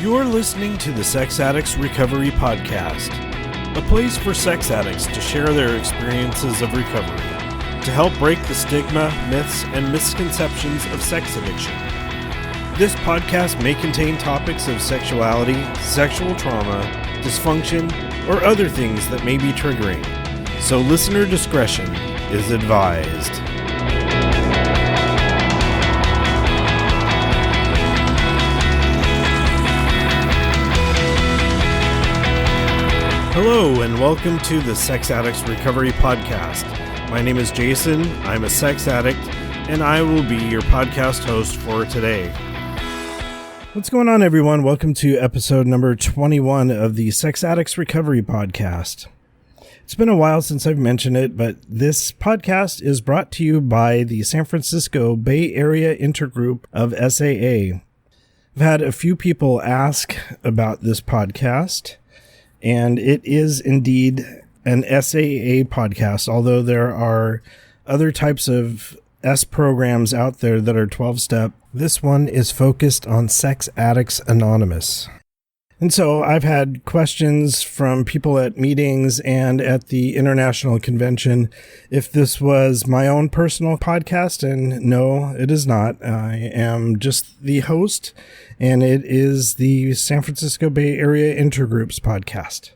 You're listening to the Sex Addicts Recovery Podcast, a place for sex addicts to share their experiences of recovery, to help break the stigma, myths, and misconceptions of sex addiction. This podcast may contain topics of sexuality, sexual trauma, dysfunction, or other things that may be triggering, so listener discretion is advised. Hello, and welcome to the Sex Addicts Recovery Podcast. My name is Jason, I'm a sex addict, and I will be your podcast host for today. What's going on, everyone? Welcome to episode number 21 of the Sex Addicts Recovery Podcast. It's been a while since I've mentioned it, but this podcast is brought to you by the San Francisco Bay Area Intergroup of SAA. I've had a few people ask about this podcast, and it is indeed an SAA podcast, although there are other types of S programs out there that are 12-step. This one is focused on Sex Addicts Anonymous. And so I've had questions from people at meetings and at the international convention if this was my own personal podcast, and no, it is not. I am just the host, and it is the San Francisco Bay Area Intergroup's podcast.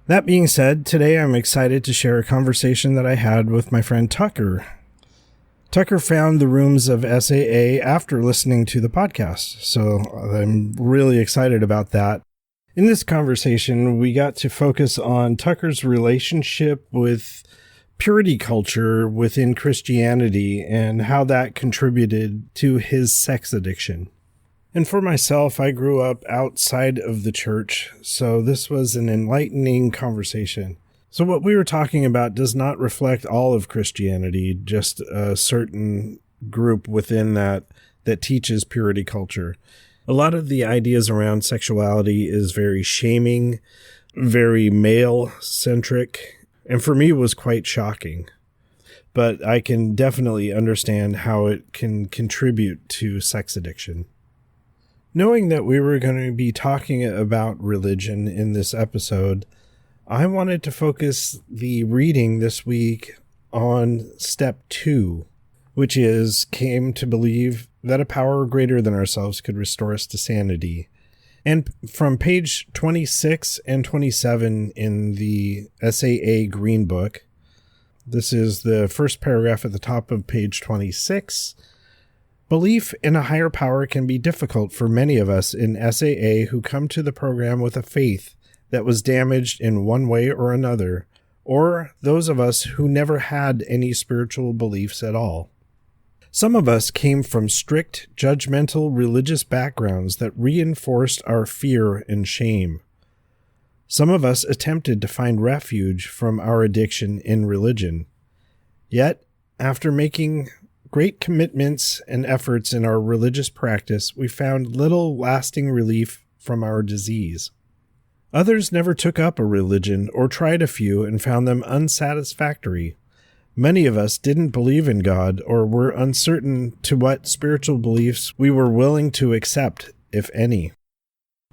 That being said, today I'm excited to share a conversation that I had with my friend Tucker. Tucker found the rooms of SAA after listening to the podcast, so I'm really excited about that. In this conversation, we got to focus on Tucker's relationship with purity culture within Christianity and how that contributed to his sex addiction. And for myself, I grew up outside of the church, so this was an enlightening conversation. So what we were talking about does not reflect all of Christianity, just a certain group within that teaches purity culture. A lot of the ideas around sexuality is very shaming, very male-centric, and for me was quite shocking. But I can definitely understand how it can contribute to sex addiction. Knowing that we were going to be talking about religion in this episode, I wanted to focus the reading this week on step 2, which is came to believe that a power greater than ourselves could restore us to sanity. And from page 26 and 27 in the SAA Green Book, this is the first paragraph at the top of page 26. Belief in a higher power can be difficult for many of us in SAA who come to the program with a faith that was damaged in one way or another, or those of us who never had any spiritual beliefs at all. Some of us came from strict, judgmental religious backgrounds that reinforced our fear and shame. Some of us attempted to find refuge from our addiction in religion. Yet, after making great commitments and efforts in our religious practice, we found little lasting relief from our disease. Others never took up a religion or tried a few and found them unsatisfactory. Many of us didn't believe in God or were uncertain to what spiritual beliefs we were willing to accept, if any.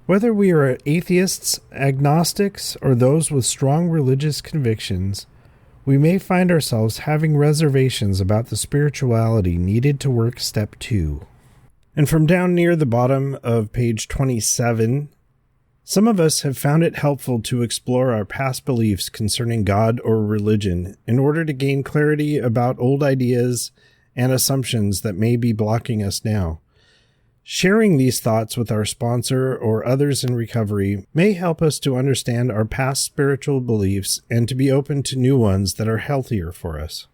Whether we are atheists, agnostics, or those with strong religious convictions, we may find ourselves having reservations about the spirituality needed to work step 2. And from down near the bottom of page 27, some of us have found it helpful to explore our past beliefs concerning God or religion in order to gain clarity about old ideas and assumptions that may be blocking us now. Sharing these thoughts with our sponsor or others in recovery may help us to understand our past spiritual beliefs and to be open to new ones that are healthier for us.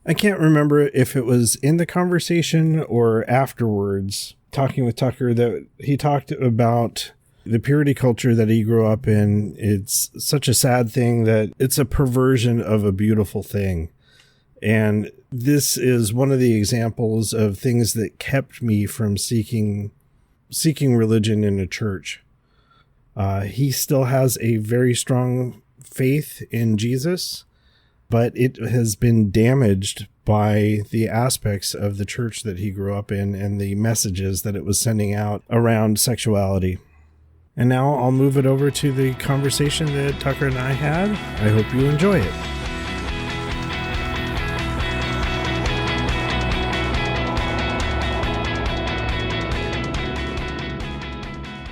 I can't remember if it was in the conversation or afterwards, talking with Tucker, that he talked about the purity culture that he grew up in. It's such a sad thing that it's a perversion of a beautiful thing. And this is one of the examples of things that kept me from seeking religion in a church. He still has a very strong faith in Jesus, but it has been damaged by the aspects of the church that he grew up in and the messages that it was sending out around sexuality. And now I'll move it over to the conversation that Tucker and I had. I hope you enjoy it.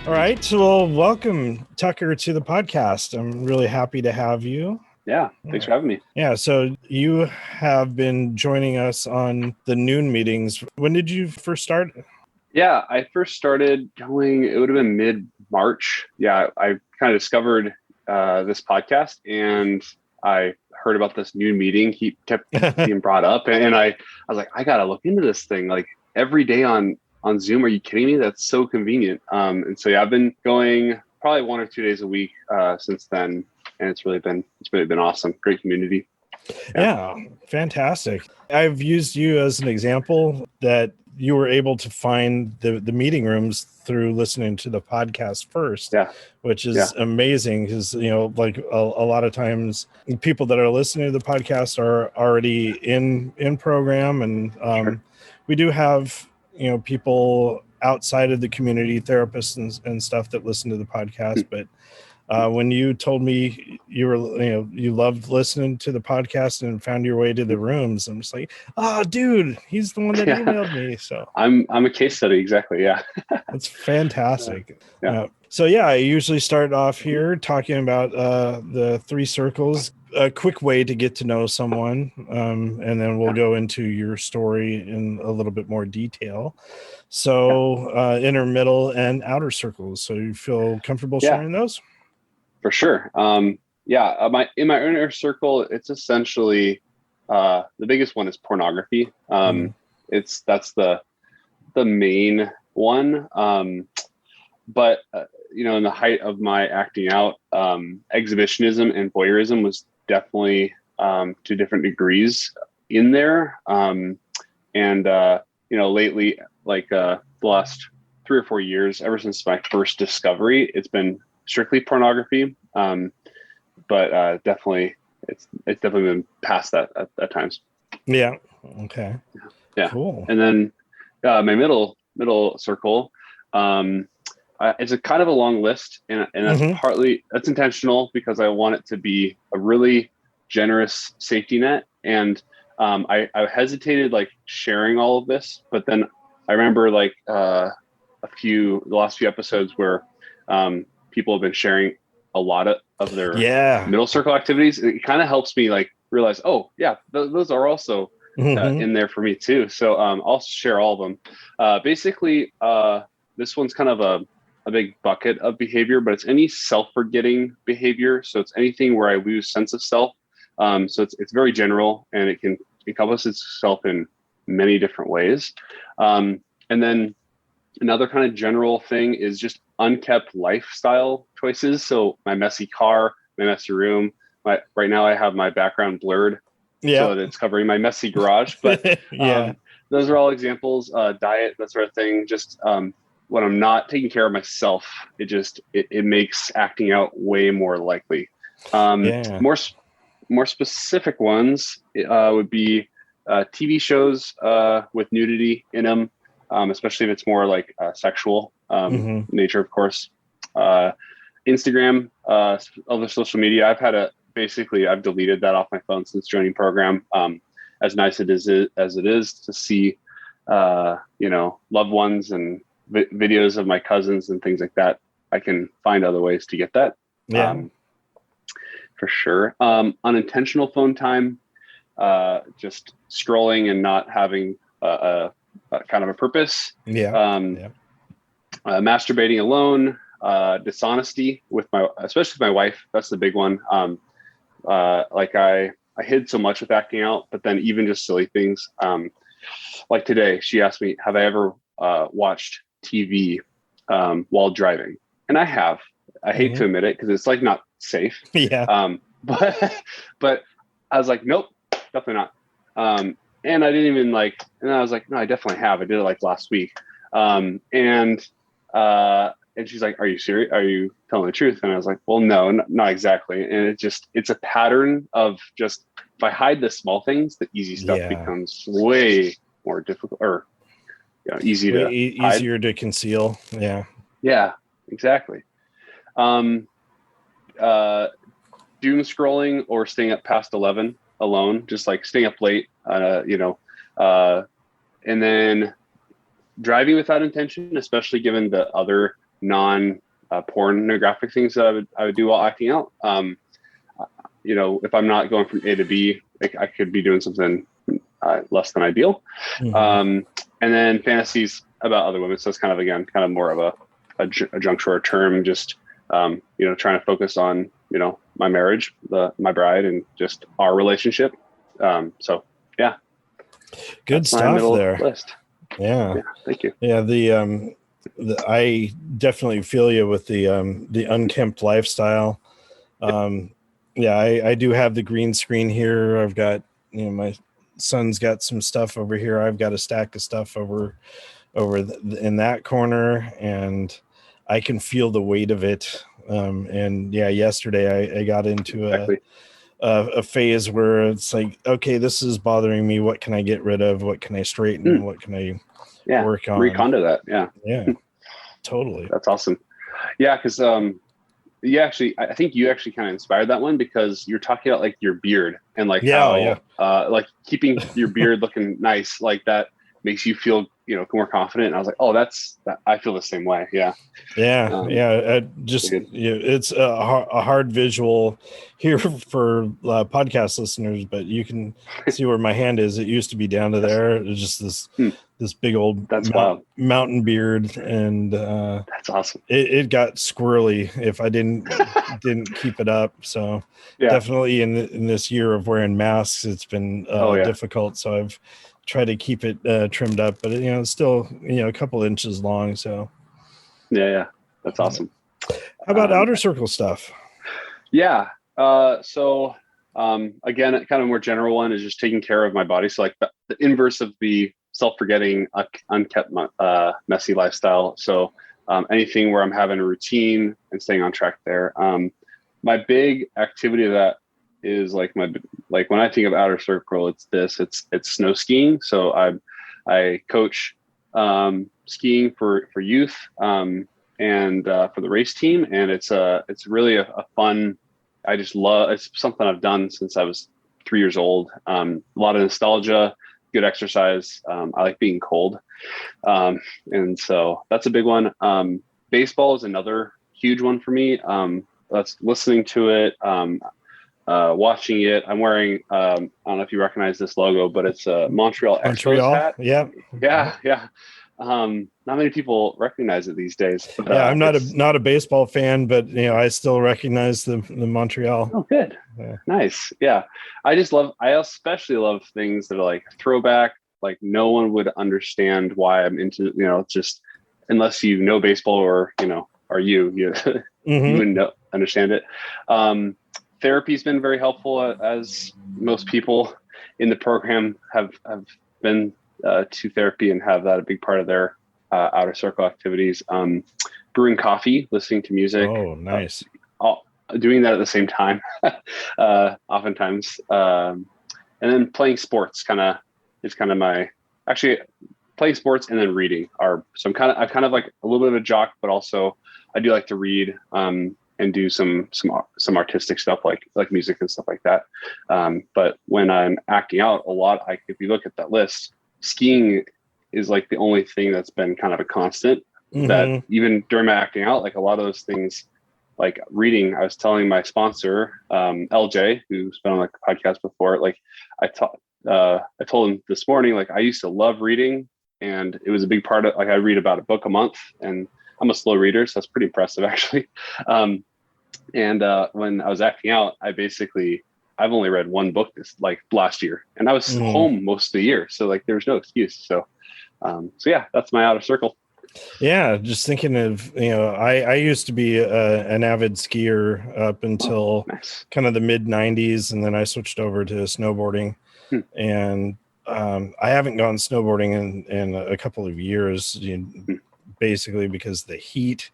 All right. Well, welcome, Tucker, to the podcast. I'm really happy to have you. Yeah. Thanks for having me. Yeah. So you have been joining us on the noon meetings. When did you first start? Yeah, I first started going, it would have been mid-March. Yeah, I kind of discovered this podcast, and I heard about this noon meeting. He kept being brought up, and I was like, I got to look into this thing. Like every day on Zoom. Are you kidding me? That's so convenient. And so, yeah, I've been going probably 1 or 2 days a week since then. And it's really been awesome. Great community. Yeah, fantastic. I've used you as an example that you were able to find the meeting rooms through listening to the podcast first, which is amazing because, like a lot of times people that are listening to the podcast are already in program. And we do have, people outside of the community, therapists and stuff that listen to the podcast. But when you told me you were, you loved listening to the podcast and found your way to the rooms, I'm just like, dude, he's the one that emailed me. So I'm a case study. Exactly. Yeah. That's fantastic. So I usually start off here talking about the 3 circles, a quick way to get to know someone. And then we'll go into your story in a little bit more detail. So inner, middle, and outer circles. So you feel comfortable sharing those? For sure. In my inner circle, it's essentially the biggest one is pornography. That's the main one. But in the height of my acting out, exhibitionism and voyeurism was definitely to different degrees in there. Lately, like the last 3 or 4 years, ever since my first discovery, it's been strictly pornography, but definitely it's definitely been past that at times. Yeah. Okay. Yeah. Cool. And then my middle circle, it's a kind of a long list, and that's intentional because I want it to be a really generous safety net. And I hesitated like sharing all of this, but then I remember like the last few episodes where people have been sharing a lot of their middle circle activities. It kind of helps me like realize, those are also in there for me too. So I'll share all of them. Basically, this one's kind of a big bucket of behavior, but it's any self-forgetting behavior. So it's anything where I lose sense of self. So it's very general, and it can encompass itself in many different ways. And then another kind of general thing is just unkept lifestyle choices. So my messy car, my messy room. Right now I have my background blurred, so that it's covering my messy garage. But those are all examples. Diet, that sort of thing. Just when I'm not taking care of myself, it makes acting out way more likely. More specific ones would be TV shows with nudity in them. Especially if it's more like sexual nature, of course. Instagram, other social media. I've deleted that off my phone since joining program. As nice as it is to see, loved ones and videos of my cousins and things like that, I can find other ways to get that. For sure. Unintentional phone time, just scrolling and not having kind of a purpose. Masturbating alone, dishonesty especially with my wife. That's the big one. Like I hid so much with acting out, but then even just silly things. Like today, she asked me, have I ever watched TV while driving? And I have. I hate to admit it because it's like not safe. But I was like, nope, definitely not. And I didn't even and I was like, no, I definitely have. I did it like last week. And she's like, are you serious? Are you telling the truth? And I was like, well, no, not exactly. And it's a pattern of just, if I hide the small things, the easy stuff becomes way more difficult, or easy to hide. Easier to conceal. Yeah. Yeah, exactly. Doom scrolling or staying up past 11 alone, just like staying up late, and then driving without intention, especially given the other non-pornographic things that I would do while acting out. If I'm not going from A to B, I could be doing something less than ideal. Mm-hmm. And then fantasies about other women. So it's kind of more of a junk short term, just, trying to focus on, my marriage, my bride, and just our relationship. So yeah. Good stuff there. List. Yeah. Thank you. Yeah. I definitely feel you with the unkempt lifestyle. I do have the green screen here. I've got, my son's got some stuff over here. I've got a stack of stuff over in that corner, and I can feel the weight of it. Yesterday I got into a phase where it's like, okay, this is bothering me. What can I get rid of? What can I straighten? What can I work on? Recondo that. Yeah, totally. That's awesome. Yeah. Cause, I think you actually kind of inspired that one, because you're talking about like your beard and like like keeping your beard looking nice, like that makes you feel, more confident. And I was like, oh, I feel the same way. Yeah. It's a hard visual here for podcast listeners, but you can see where my hand is. It used to be down to there. It's just this big old mountain beard, and that's awesome. It got squirrely if I didn't keep it up. So definitely in this year of wearing masks, it's been difficult. So I've tried to keep it trimmed up, but it's still a couple inches long. So that's awesome. How about outer circle stuff? Again, kind of more general one is just taking care of my body. So like the inverse of the self-forgetting, unkept, messy lifestyle. So anything where I'm having a routine and staying on track there. My big activity of that is like when I think of outer circle, it's snow skiing. So I coach skiing for youth and for the race team, and it's really a fun. I just love. It's something I've done since I was 3 years old. A lot of nostalgia, good exercise. I like being cold, and so that's a big one. Baseball is another huge one for me. That's listening to it. Watching it. I'm wearing, I don't know if you recognize this logo, but it's a Montreal Expos hat. Yeah. Not many people recognize it these days. But, I'm not a baseball fan, but I still recognize the Montreal. Oh, good. Yeah. Nice. Yeah. I especially love things that are like throwback. Like no one would understand why I'm into, just unless you know baseball or, or you wouldn't understand it. Therapy's been very helpful, as most people in the program have been to therapy and have that a big part of their outer circle activities. Brewing coffee, listening to music. Oh, nice. Doing that at the same time, oftentimes. And then playing sports is kind of my, actually playing sports and then reading I'm kind of like a little bit of a jock, but also I do like to read, and do some artistic stuff like music and stuff like that. But when I'm acting out a lot, if you look at that list, skiing is like the only thing that's been kind of a constant. Mm-hmm. That even during my acting out, like a lot of those things, like reading, I was telling my sponsor, LJ, who's been on the podcast before, like I told him this morning, like I used to love reading, and it was a big part of, like I read about a book a month, and I'm a slow reader, so that's pretty impressive actually. And when I was acting out, I've only read one book this last year, and I was home most of the year. So like, there was no excuse. So yeah, that's my outer circle. Yeah. Just thinking of, I used to be an avid skier up until kind of the mid 90s. And then I switched over to snowboarding and I haven't gone snowboarding in a couple of years, basically because the heat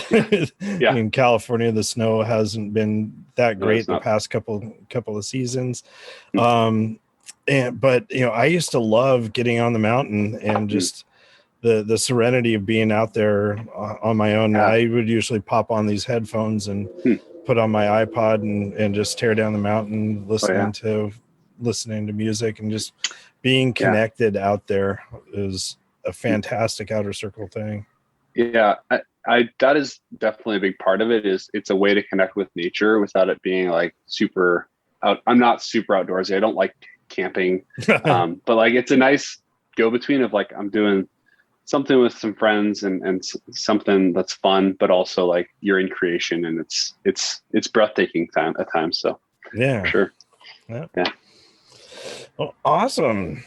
Yeah. in California, the snow hasn't been that great the past couple of seasons. But I used to love getting on the mountain and just the serenity of being out there on my own. I would usually pop on these headphones and put on my iPod and just tear down the mountain, listening to music, and just being connected out there is a fantastic outer circle thing. Yeah, I that is definitely a big part of it. Is it's a way to connect with nature without it being like super out. I'm not super outdoorsy. I don't like camping, but like it's a nice go between of like I'm doing something with some friends and something that's fun, but also like you're in creation, and it's breathtaking at times. So yeah, sure, yeah. Well, awesome.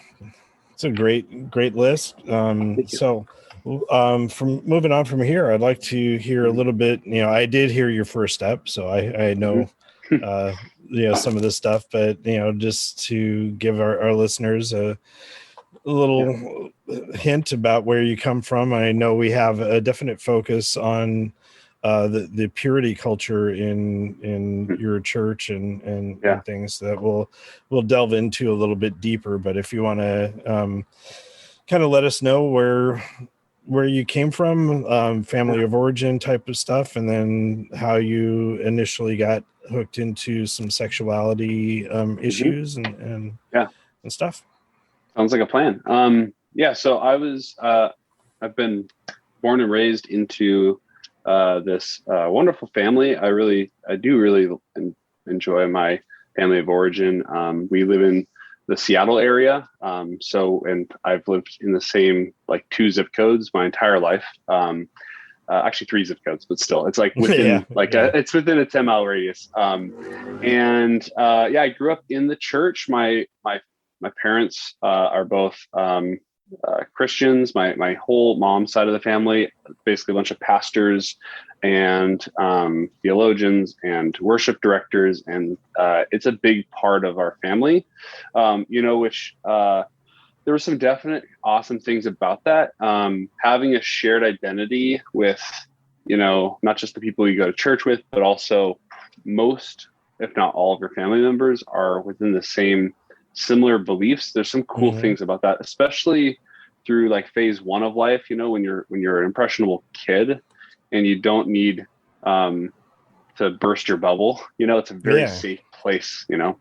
It's a great list. So from moving on from here, I'd like to hear a little bit. I did hear your first step, so I know some of this stuff, but just to give our listeners a little hint about where you come from. I know we have a definite focus on the purity culture in your church and things that we'll delve into a little bit deeper. But if you want to kind of let us know where you came from, family of origin type of stuff, and then how you initially got hooked into some sexuality issues and stuff. Sounds like a plan. So I've been born and raised into this wonderful family. I do really enjoy my family of origin. We live in the Seattle area. And I've lived in the same like 2 zip codes my entire life. Actually 3 zip codes, but still it's like within it's within a 10-mile radius. I grew up in the church. My parents are both Christians. My whole mom's side of the family, basically a bunch of pastors and theologians and worship directors, and it's a big part of our family. Which there were some definite awesome things about that. Having a shared identity with, not just the people you go to church with, but also most, if not all, of your family members are within the same similar beliefs. There's some cool things about that, especially through like phase 1 of life, when you're an impressionable kid and you don't need to burst your bubble. It's a very safe place, and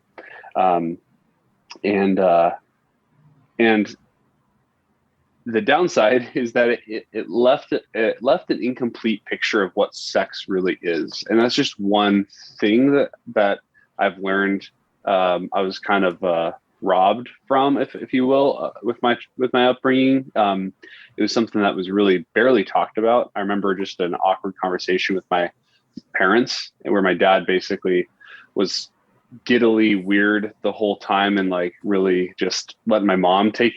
the downside is that it left an incomplete picture of what sex really is. And that's just one thing that I've learned. I was kind of robbed from, if you will, with my upbringing. It was something that was really barely talked about. I remember just an awkward conversation with my parents, where my dad basically was giddily weird the whole time and like really just let my mom take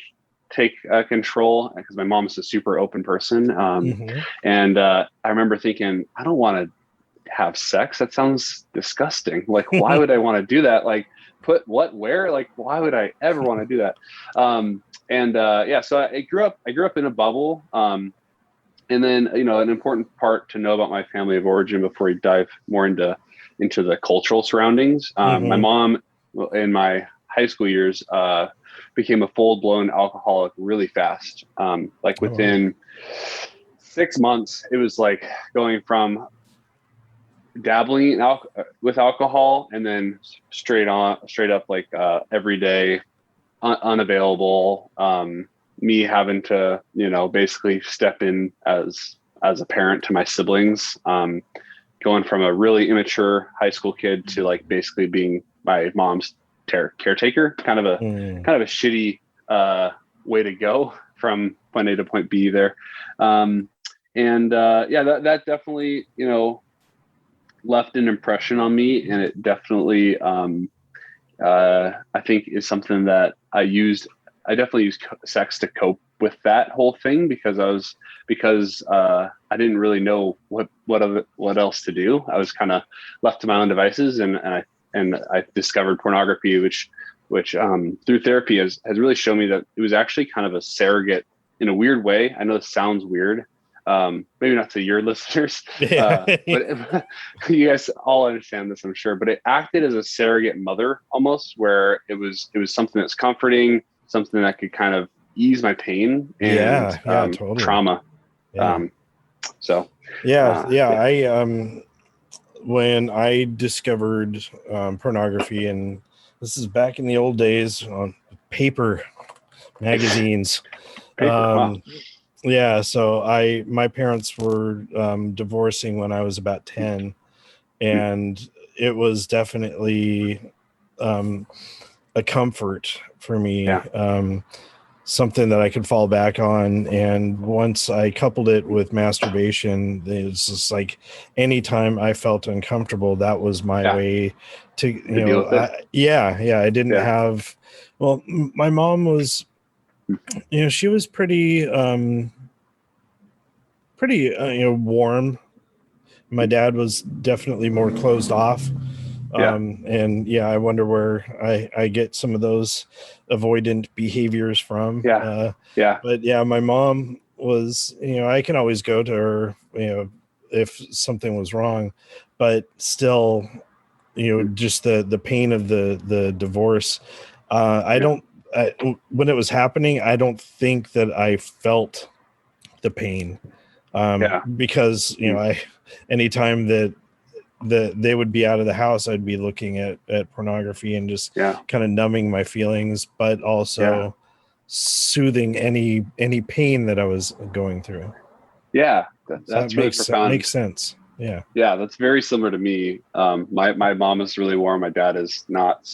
control, because my mom's a super open person. And I remember thinking, I don't want to have sex. That sounds disgusting. Like, why would I want to do that? Like, put what where? Like, why would I ever want to do that? So I grew up in a bubble. And then, an important part to know about my family of origin before we dive more into the cultural surroundings. My mom, in my high school years, became a full-blown alcoholic really fast. Within 6 months, it was like going from dabbling with alcohol and then straight up like every day, unavailable. Me having to basically step in as a parent to my siblings, going from a really immature high school kid to like basically being my mom's caretaker. Kind of a shitty way to go from point A to point B there. That definitely left an impression on me, and it definitely I think is something that I definitely used sex to cope with that whole thing, because I didn't really know what else to do. I was kind of left to my own devices, and I discovered pornography, which through therapy has really shown me that it was actually kind of a surrogate in a weird way. I know this sounds weird, maybe not to your listeners, Yeah. but you guys all understand this, I'm sure. But it acted as a surrogate mother almost, where it was something that's comforting, something that could kind of ease my pain and Yeah, totally. trauma. Yeah. So I when I discovered pornography, and this is back in the old days on paper magazines. paper. Wow. Yeah, so my parents were divorcing when I was about 10, and it was definitely a comfort for me. Yeah. Something that I could fall back on. And once I coupled it with masturbation, it's just like anytime I felt uncomfortable, that was my way to deal with it. I didn't have, well, my mom was, she was pretty warm. My dad was definitely more closed off. And I wonder where I get some of those avoidant behaviors from. But my mom was, I can always go to her, if something was wrong, but still, just the pain of the divorce. When it was happening, I don't think that I felt the pain. Because, anytime that they would be out of the house, I'd be looking at pornography and just kind of numbing my feelings, but also soothing any pain that I was going through. That's really profound. Makes sense. Yeah, that's very similar to me. My mom is really warm. My dad is not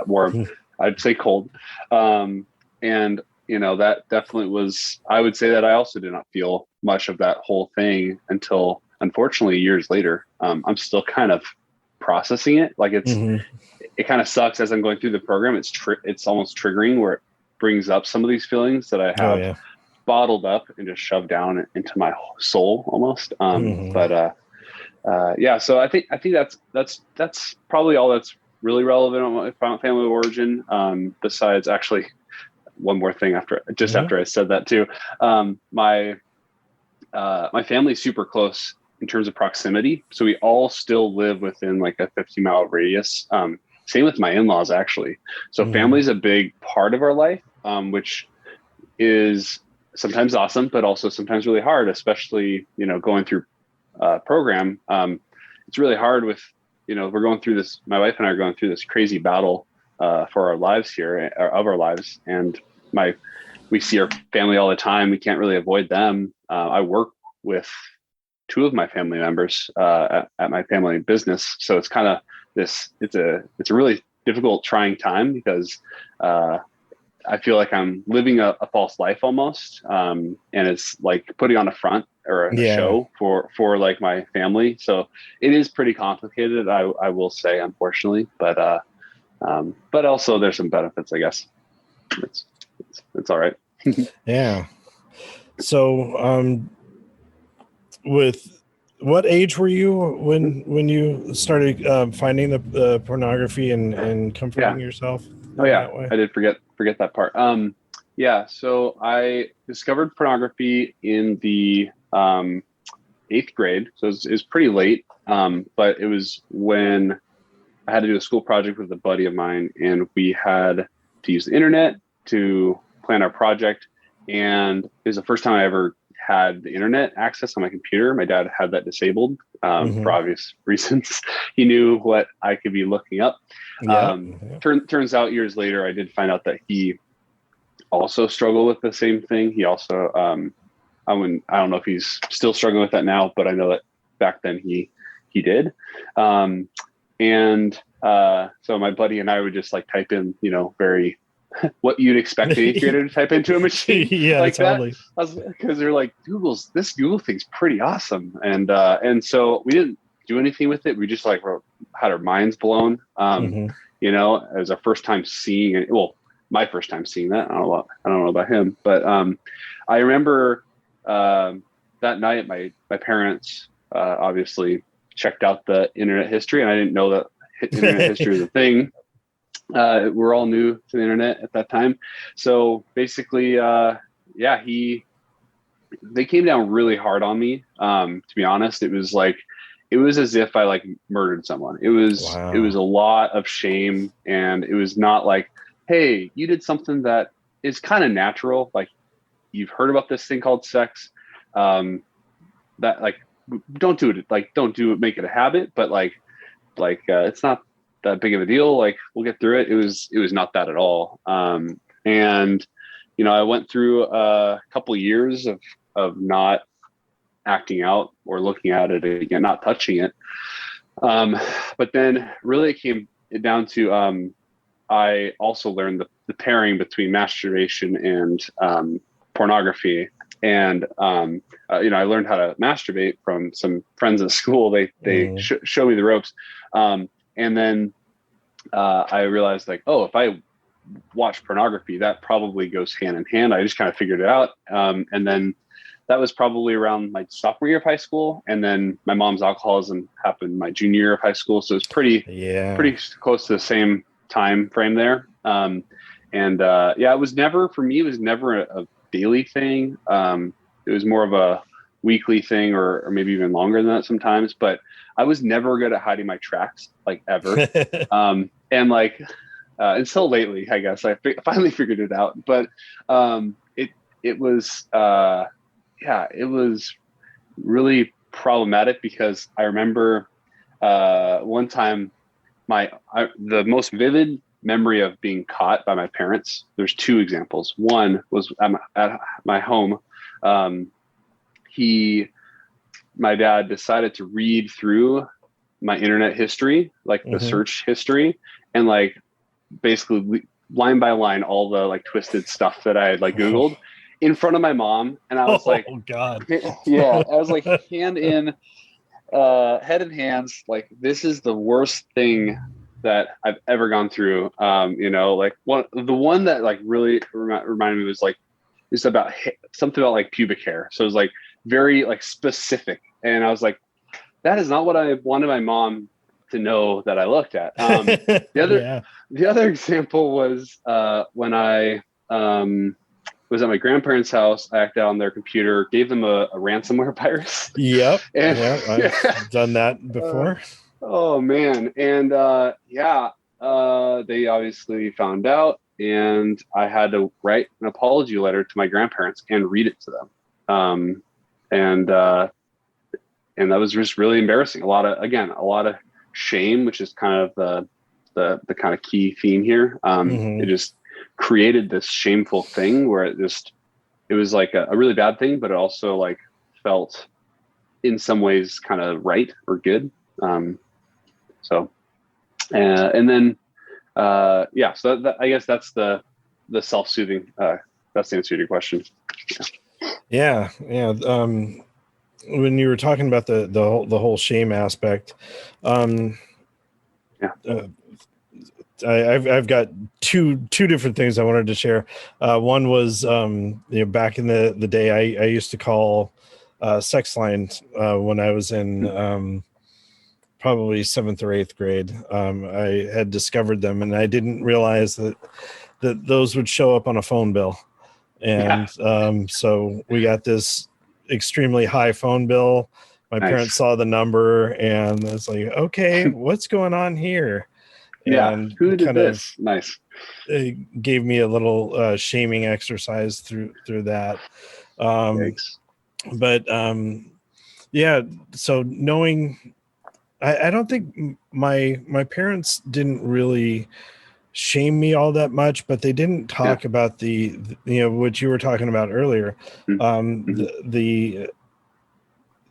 warm. I'd say cold. And that definitely was, I would say that I also did not feel much of that whole thing until, unfortunately, years later. I'm still kind of processing it. Like it kind of sucks as I'm going through the program. It's almost triggering, where it brings up some of these feelings that I have bottled up and just shoved down into my soul almost. So I think that's probably all that's really relevant on my family of origin. Besides, actually, one more thing after I said that too. My family's super close in terms of proximity. So we all still live within like a 50-mile radius. Same with my in-laws, actually. So family's a big part of our life, which is sometimes awesome, but also sometimes really hard, especially, going through program. It's really hard with, we're going through this, my wife and I are going through this crazy battle for our lives here, of our lives. And we see our family all the time. We can't really avoid them. I work with two of my family members at my family business. So it's kind of it's a really difficult, trying time, because I feel like I'm living a false life almost. And it's like putting on a front or a show for like my family. So it is pretty complicated, I will say, unfortunately, but also there's some benefits, I guess. It's all right. Yeah. So, with what age were you when you started finding the pornography and comforting yourself? That way? I did forget that part. So I discovered pornography in the 8th grade. So it was pretty late. But it was when I had to do a school project with a buddy of mine, and we had to use the internet to plan our project. And it was the first time I ever had the internet access on my computer. My dad had that disabled for obvious reasons. He knew what I could be looking up. Turns out years later, I did find out that he also struggled with the same thing. He also, I don't know if he's still struggling with that now, but I know that back then he did. So my buddy and I would just like type in, very what you'd expect an 8th grader to type into a machine. Totally. Because they're like, this Google thing's pretty awesome. And so we didn't do anything with it. We just like had our minds blown. It was our first time seeing it. Well, my first time seeing that. I don't know about him, but I remember that night my parents obviously checked out the internet history, and I didn't know that internet history was a thing. We're all new to the internet at that time. So basically, he they came down really hard on me. To be honest, it was as if I like murdered someone. It was a lot of shame, and it was not like, hey, you did something that is kind of natural. Like, you've heard about this thing called sex. That like, don't do it. Like, don't do it. Make it a habit. But it's not that big of a deal. Like, we'll get through it. It was not that at all. And I went through a couple of years of not acting out or looking at it again, not touching it. But then really it came down to, I also learned the pairing between masturbation and pornography. And, I learned how to masturbate from some friends at school. They showed me the ropes. And then I realized, like, oh, if I watch pornography, that probably goes hand in hand. I just kind of figured it out. And then that was probably around my sophomore year of high school. And then my mom's alcoholism happened my junior year of high school. So it's pretty close to the same time frame there. It was never, for me, it was never a daily thing. It was more of a weekly thing, or maybe even longer than that sometimes, but I was never good at hiding my tracks, like, ever. Until lately, I guess I finally figured it out, but it was really problematic, because I remember one time the most vivid memory of being caught by my parents. There's two examples. One was at my home. My dad decided to read through my internet history, like the search history, and like basically line by line all the like twisted stuff that I had like Googled in front of my mom. And I was like, oh God. Yeah, I was like head in hands, like, this is the worst thing that I've ever gone through. The one that like really reminded me was like, it's about something about like pubic hair. So it was like very like specific. And I was like, that is not what I wanted my mom to know that I looked at. The other example was when I was at my grandparents' house. I hacked out on their computer, gave them a ransomware virus. Yep. I've done that before. Oh man. And they obviously found out, and I had to write an apology letter to my grandparents and read it to them. And that was just really embarrassing. A lot of shame, which is kind of the kind of key theme here. It just created this shameful thing where it was like a really bad thing, but it also like felt in some ways kind of right or good. So I guess that's the self-soothing, that's the answer to your question. Yeah. When you were talking about the whole shame aspect, I've got two different things I wanted to share. One was, back in the day, I used to call sex lines when I was in probably 7th or 8th grade. I had discovered them, and I didn't realize that those would show up on a phone bill. And so we got this extremely high phone bill. My parents saw the number, and it's like, okay, what's going on here? And who did this? Nice. It gave me a little shaming exercise through that. So knowing, I don't think my parents didn't really shame me all that much, but they didn't talk about the what you were talking about earlier, the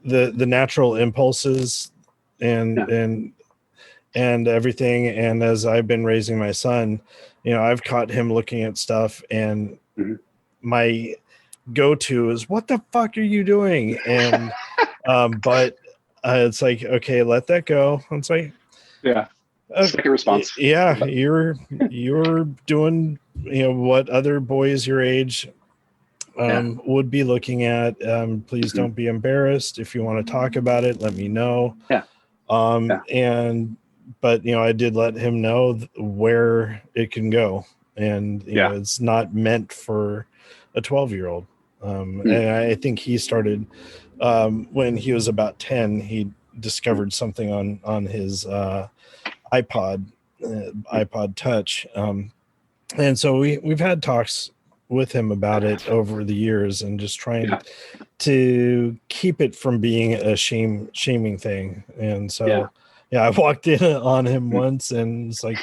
natural impulses and everything. And as I've been raising my son, I've caught him looking at stuff, and my go-to is, what the fuck are you doing? And but it's like, okay, let that go. It's like, second response. You're doing what other boys your age would be looking at. Please don't be embarrassed. If you want to talk about it, let me know. But I did let him know where it can go, and it's not meant for a 12-year-old. And I think he started when he was about 10. He discovered something on his iPod Touch, and so we've had talks with him about it over the years, and just trying to keep it from being a shaming thing. And so I walked in on him once, and it's like,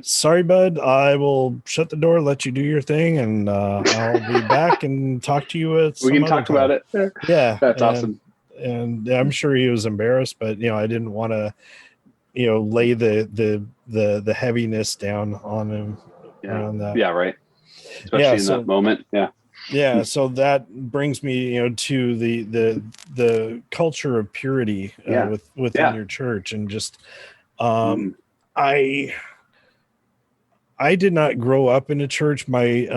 sorry, bud, I will shut the door, let you do your thing, and I'll be back and talk to you at some we can other talk time. about it. Yeah, That's awesome. And I'm sure he was embarrassed, but I didn't want to lay the heaviness down on him around that. Yeah, right. Especially in that moment. So that brings me to the culture of purity within your church. And just I did not grow up in a church. My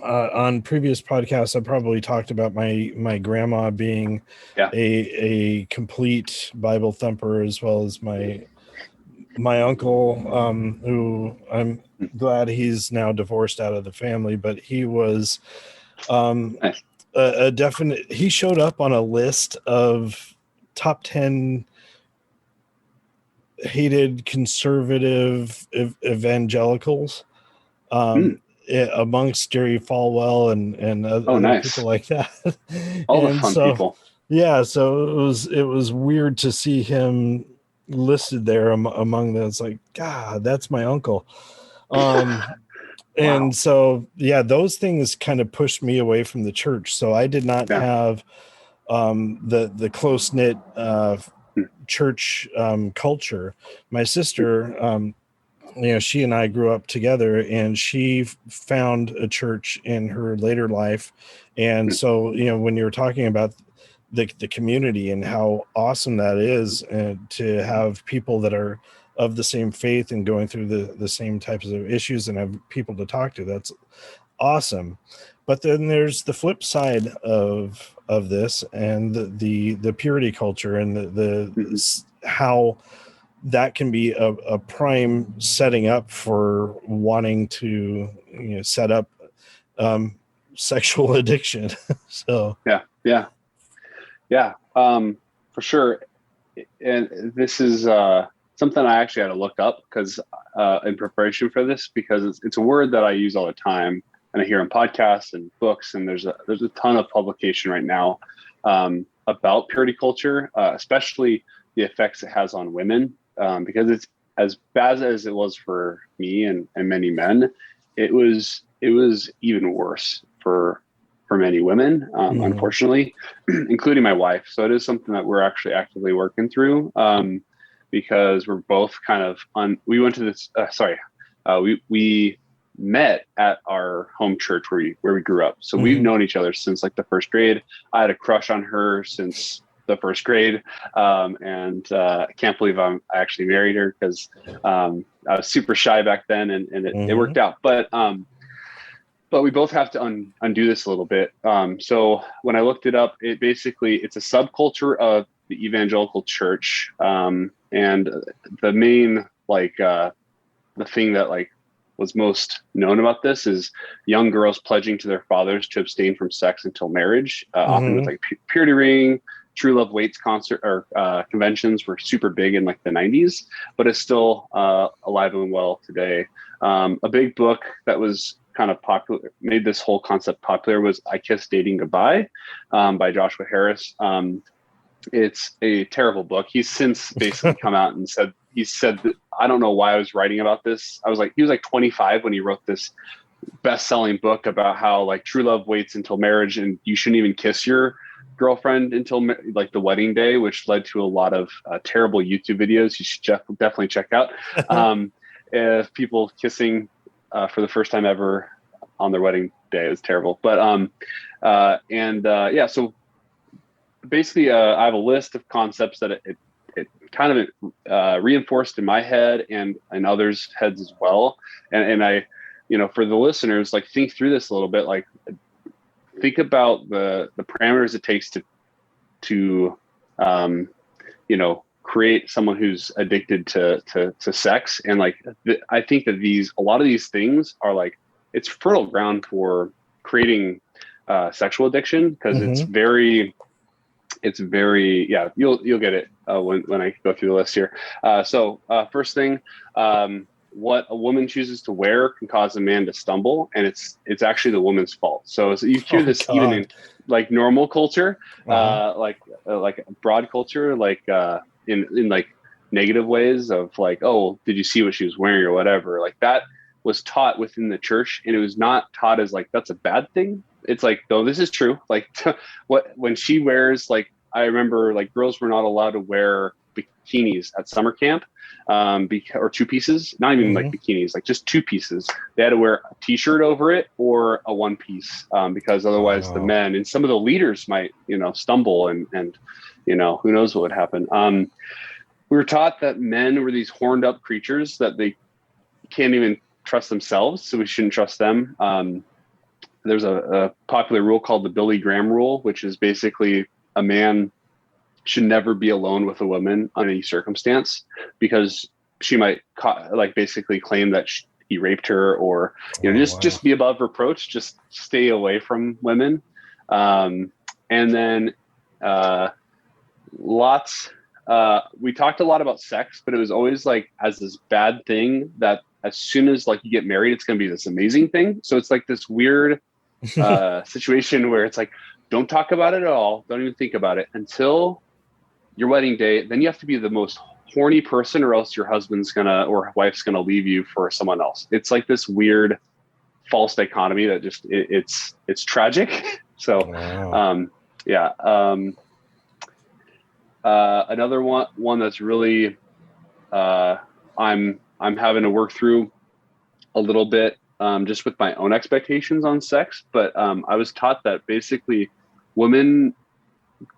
on previous podcasts, I probably talked about my grandma being a complete Bible thumper, as well as my uncle, who I'm glad he's now divorced out of the family, but he was a definite. He showed up on a list of top 10 hated conservative evangelicals, amongst Jerry Falwell and other people like that. All the fun people. Yeah, so it was weird to see him listed there among those. Like, God, that's my uncle. And so those things kind of pushed me away from the church. So I did not have the close-knit church culture. My sister, she and I grew up together, and she found a church in her later life. And so, when you were talking about the community and how awesome that is, and to have people that are of the same faith and going through the same types of issues and have people to talk to, that's awesome. But then there's the flip side of this, and the purity culture, and the how that can be a prime setting up for wanting to set up sexual addiction. So for sure. And this is something I actually had to look up because in preparation for this, because it's a word that I use all the time, and I hear in podcasts and books, and there's a ton of publication right now about purity culture, especially the effects it has on women, because it's as bad as it was for me and many men. It was even worse for many women, unfortunately, including my wife. So it is something that we're actually actively working through, because we're both kind of we went to this. We met at our home church where we grew up. So we've known each other since like the first grade. I had a crush on her since the first grade, and I can't believe I actually married her, because I was super shy back then, and it worked out. But we both have to undo this a little bit. So when I looked it up, it's a subculture of the evangelical church, and the main the thing that was most known about this is young girls pledging to their fathers to abstain from sex until marriage, often with purity ring. True Love Waits concert or conventions were super big in the 90s, but it's still alive and well today. A big book that was kind of popular, made this whole concept popular, was I Kiss Dating Goodbye, by Joshua Harris. It's a terrible book. He's since basically come out and said that, I don't know why I was writing about this. He was 25 when he wrote this best-selling book about how true love waits until marriage, and you shouldn't even kiss your girlfriend until the wedding day, which led to a lot of terrible YouTube videos you should definitely check out. If people kissing for the first time ever on their wedding day, is terrible. But so basically I have a list of concepts that it kind of reinforced in my head and others' heads as well. And I, for the listeners, think through this a little bit, think about the parameters it takes to create someone who's addicted to sex. And I think that a lot of these things are it's fertile ground for creating sexual addiction, because it's very, yeah, you'll get it when I go through the list here. So first thing, what a woman chooses to wear can cause a man to stumble, and it's actually the woman's fault. So you hear this even in like normal culture, like broad culture, like in like negative ways of like, oh, did you see what she was wearing or whatever? Like that was taught within the church, and it was not taught as like that's a bad thing. It's like, no, this is true. Like when she wears, like, I remember like girls were not allowed to wear bikinis at summer camp, or two pieces, not even like bikinis, like just two pieces. They had to wear a t-shirt over it or a one piece, because otherwise the men and some of the leaders might, stumble and, who knows what would happen. We were taught that men were these horned up creatures that they can't even trust themselves. So we shouldn't trust them. There's a popular rule called the Billy Graham rule, which is basically a man should never be alone with a woman on any circumstance, because she might basically claim that he raped her, or just be above reproach. Just stay away from women. And then we talked a lot about sex, but it was always like as this bad thing that as soon as like you get married, it's going to be this amazing thing. So it's like this weird situation where it's like, don't talk about it at all. Don't even think about it until your wedding day. Then you have to be the most horny person, or else your husband's or wife's gonna leave you for someone else. It's like this weird false dichotomy that just it's tragic. So another one that's really I'm having to work through a little bit, just with my own expectations on sex. But I was taught that basically women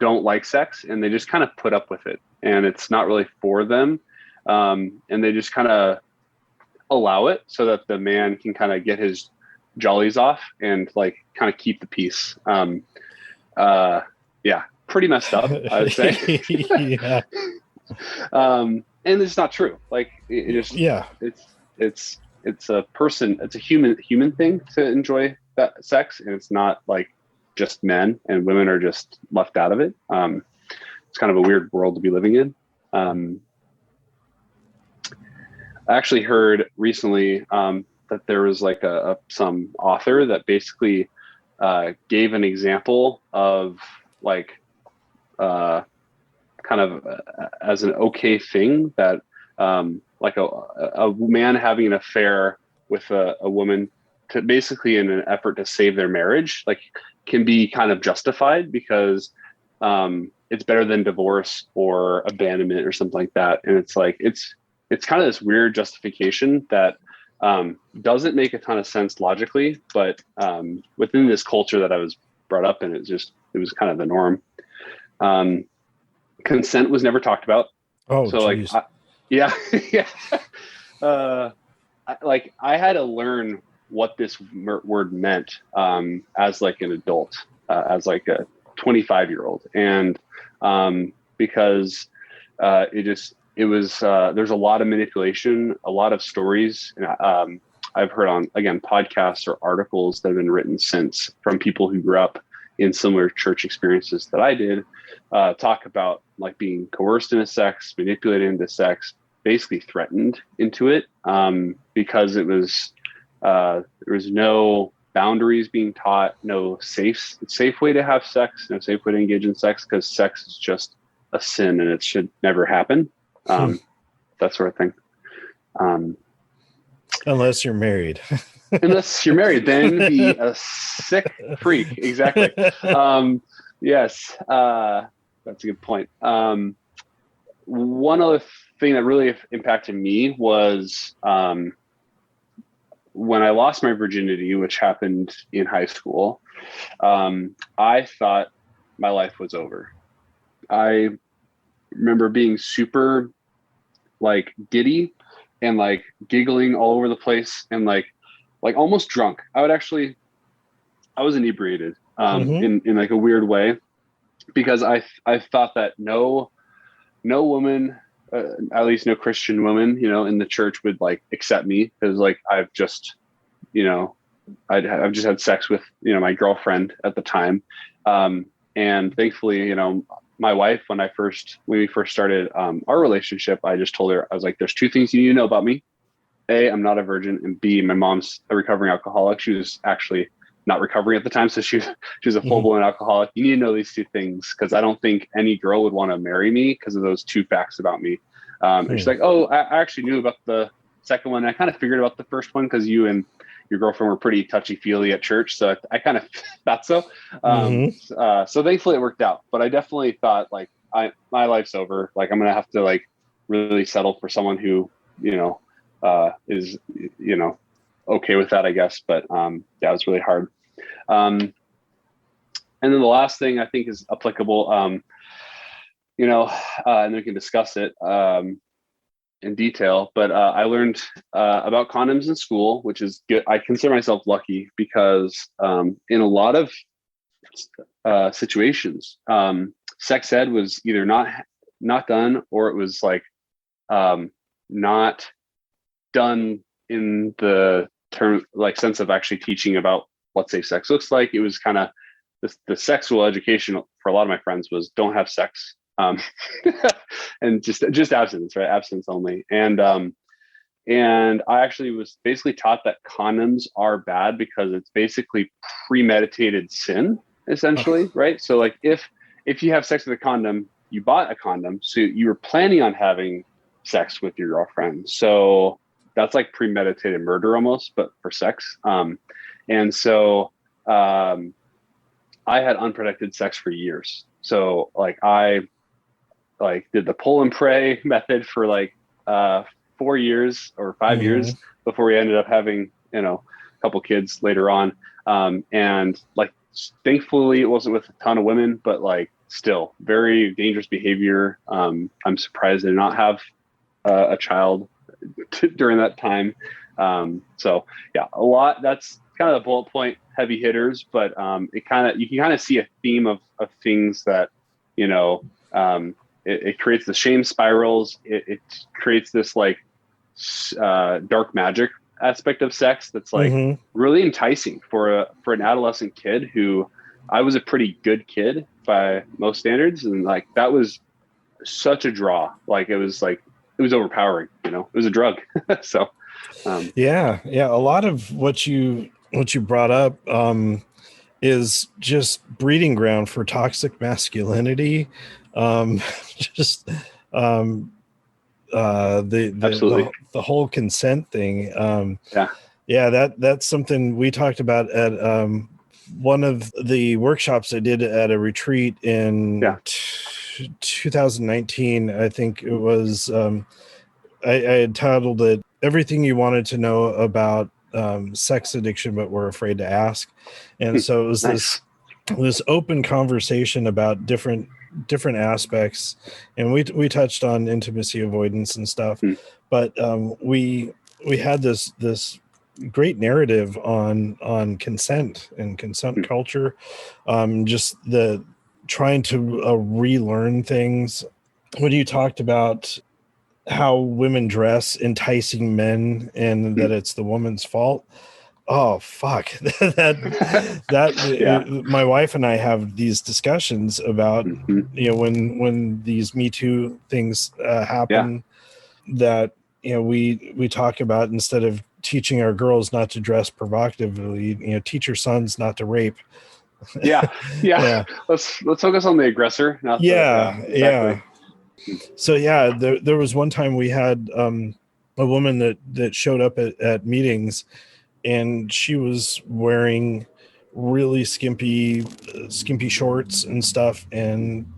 don't like sex, and they just kind of put up with it, and it's not really for them. And they just kind of allow it so that the man can kind of get his jollies off and like kind of keep the peace. Pretty messed up, I would say. And it's not true. Like it's a person, it's a human thing to enjoy that sex. And it's not like just men, and women are just left out of it. It's kind of a weird world to be living in. I actually heard recently that there was like some author that basically gave an example of like kind of as an okay thing that like a man having an affair with a woman to basically in an effort to save their marriage, like can be kind of justified because it's better than divorce or abandonment or something like that. And it's like, it's kind of this weird justification that doesn't make a ton of sense logically, but within this culture that I was brought up in, it was kind of the norm. Consent was never talked about. Oh, so geez. Yeah. I had to learn what this word meant as like an adult, as like a 25-year-old. And because it was there's a lot of manipulation, a lot of stories. And I've heard on, again, podcasts or articles that have been written since from people who grew up in similar church experiences that I did, talk about like being coerced into sex, manipulated into sex, basically threatened into it, because it was there was no boundaries being taught, no safe way to have sex, no safe way to engage in sex, because sex is just a sin and it should never happen. That sort of thing. Unless you're married. Unless you're married, then be a sick freak. Exactly. Yes, that's a good point. One other thing that really impacted me was when I lost my virginity, which happened in high school. I thought my life was over. I remember being super like giddy and like giggling all over the place and like almost drunk. I was inebriated in like a weird way, because I thought that no woman, at least no Christian woman, in the church would like accept me, because like I've just, I've just had sex with, my girlfriend at the time. And thankfully, my wife, when we first started our relationship, I just told her, I was like, there's two things you need to know about me. A, I'm not a virgin, and B, my mom's a recovering alcoholic. She was actually not recovering at the time, so she was a full-blown alcoholic. You need to know these two things, because I don't think any girl would want to marry me because of those two facts about me. And she's like, oh, I actually knew about the second one. I kind of figured about the first one because you and your girlfriend were pretty touchy-feely at church, so I kind of thought so. So thankfully it worked out. But I definitely thought, like, my life's over. Like, I'm gonna have to, like, really settle for someone who is okay with that, I guess. But it was really hard. And then the last thing I think is applicable, and we can discuss it in detail, but I learned about condoms in school, which is good. I consider myself lucky because in a lot of situations, sex ed was either not done, or it was like not done in the term, like, sense of actually teaching about what safe sex looks like. It was kind of the sexual education for a lot of my friends was don't have sex, and just abstinence, right? Abstinence only. And I actually was basically taught that condoms are bad because it's basically premeditated sin, essentially, right? So, like, if you have sex with a condom, you bought a condom, so you were planning on having sex with your girlfriend. So that's like premeditated murder almost, but for sex. And so I had unprotected sex for years. So, like, I did the pull and pray method for like 4 years or 5 years before we ended up having, a couple kids later on. And, like, thankfully it wasn't with a ton of women, but, like, still very dangerous behavior. I'm surprised I did not have a child during that time. So yeah, a lot. That's kind of the bullet point heavy hitters, but you can kind of see a theme of things that, it creates the shame spirals. It creates this, like, dark magic aspect of sex that's, like, really enticing for an adolescent kid who, I was a pretty good kid by most standards. And, like, that was such a draw. Like, it was overpowering, it was a drug. So, yeah. A lot of what you brought up, is just breeding ground for toxic masculinity. Just, the whole consent thing. That's something we talked about at, one of the workshops I did at a retreat in 2019. I think it was, I had titled it "Everything You Wanted to Know About Sex Addiction But Were Afraid to Ask." And so it was this open conversation about different aspects, and we touched on intimacy avoidance and stuff. But we had this great narrative on consent and consent culture, just the trying to relearn things. When you talked about how women dress enticing men and that it's the woman's fault, oh fuck, my wife and I have these discussions about when these Me Too things happen, that we talk about, instead of teaching our girls not to dress provocatively, teach your sons not to rape. Yeah. Let's focus on the aggressor. Not exactly. So there was one time we had a woman that showed up at meetings, and she was wearing really skimpy shorts and stuff, and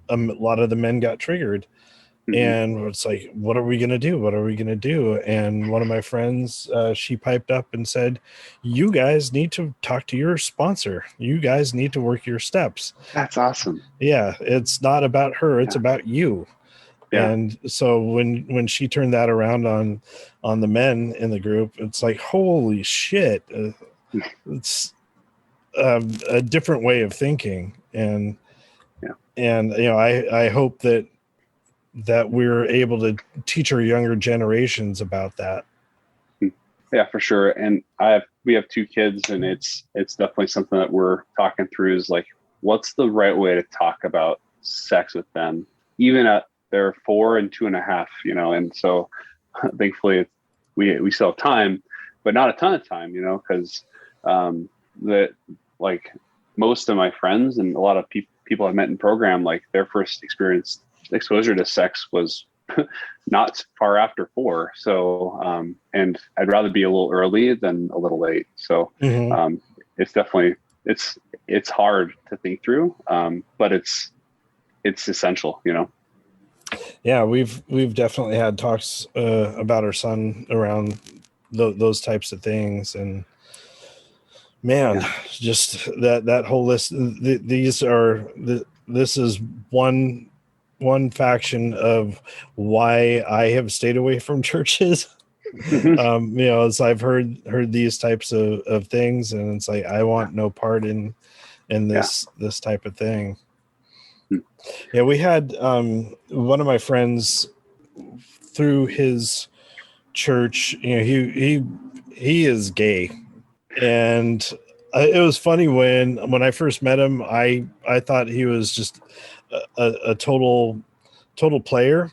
a lot of the men got triggered. And it's like, what are we going to do? And one of my friends, she piped up and said, you guys need to talk to your sponsor. You guys need to work your steps. That's awesome. Yeah. It's not about her. It's about you. Yeah. And so when she turned that around on the men in the group, it's like, holy shit. It's a different way of thinking. And I hope that we're able to teach our younger generations about that. Yeah, for sure. And we have two kids, and it's definitely something that we're talking through is like, what's the right way to talk about sex with them, even at they're 4 and 2.5, and so thankfully we still have time, but not a ton of time, because the like most of my friends and a lot of people I've met in program, like their first exposure to sex was not far after 4. So, and I'd rather be a little early than a little late. So, it's definitely, it's hard to think through. But it's essential, Yeah, we've definitely had talks about our son around those types of things, and man, just that whole list. This is one faction of why I have stayed away from churches. As I've heard these types of things, and it's like I want no part in this type of thing. Yeah, we had one of my friends through his church. He is gay, and it was funny when I first met him. I thought he was just a total player.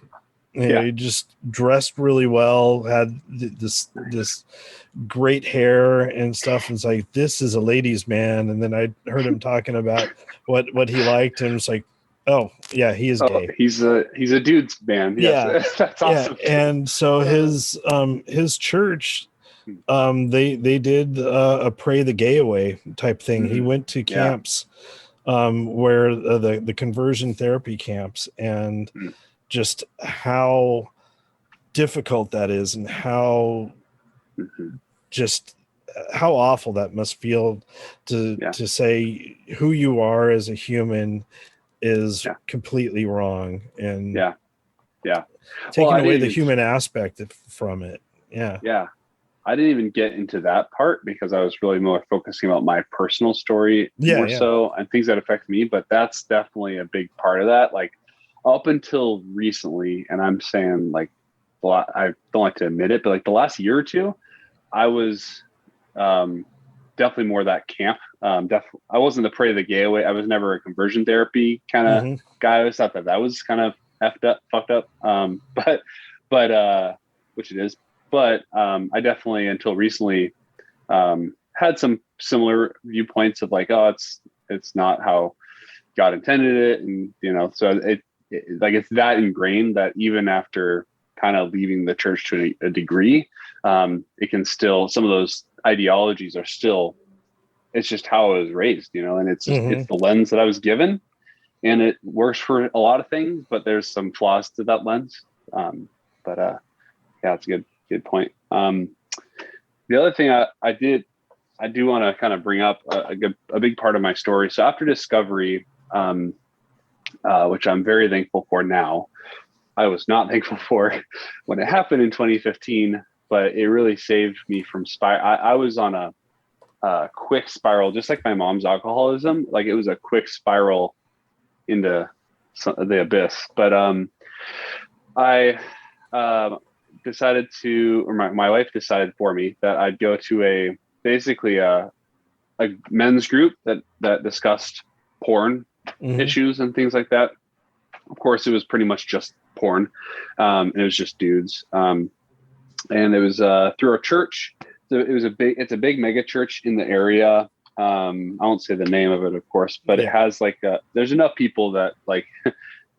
He just dressed really well, had this great hair and stuff. It's like, this is a ladies' man. And then I heard him talking about what he liked, and it's like, oh yeah, he is gay. He's a dude's man. Yes. That's awesome. Yeah. And so his church, they did a pray the gay away type thing. He went to camps where the conversion therapy camps, and just how difficult that is, and how just how awful that must feel to say who you are as a human is completely wrong, and taking away the human aspect from it. I didn't even get into that part because I was really more focusing about my personal story so, and things that affect me. But that's definitely a big part of that. Like up until recently, and I'm saying like, I don't like to admit it, but like the last year or two, I was definitely more that camp. I wasn't the pray the gay away. I was never a conversion therapy kind of guy. I always thought that was kind of fucked up. But which it is. But I definitely, until recently, had some similar viewpoints of like, oh, it's not how God intended it, and so it's that ingrained that even after kind of leaving the church to a degree, it can still, some of those ideologies are still, it's just how I was raised, and it's it's the lens that I was given, and it works for a lot of things, but there's some flaws to that lens. It's a good point. The other thing I do want to kind of bring up a big part of my story. So after discovery, which I'm very thankful for now, I was not thankful for when it happened in 2015, but it really saved me from I was on a quick spiral, just like my mom's alcoholism. Like it was a quick spiral into the abyss. But I decided to, or my wife decided for me that I'd go to basically a men's group that discussed porn issues and things like that. Of course, it was pretty much just porn. And it was just dudes. And it was through our church. So it's a big mega church in the area. I won't say the name of it, of course, but it has like there's enough people that like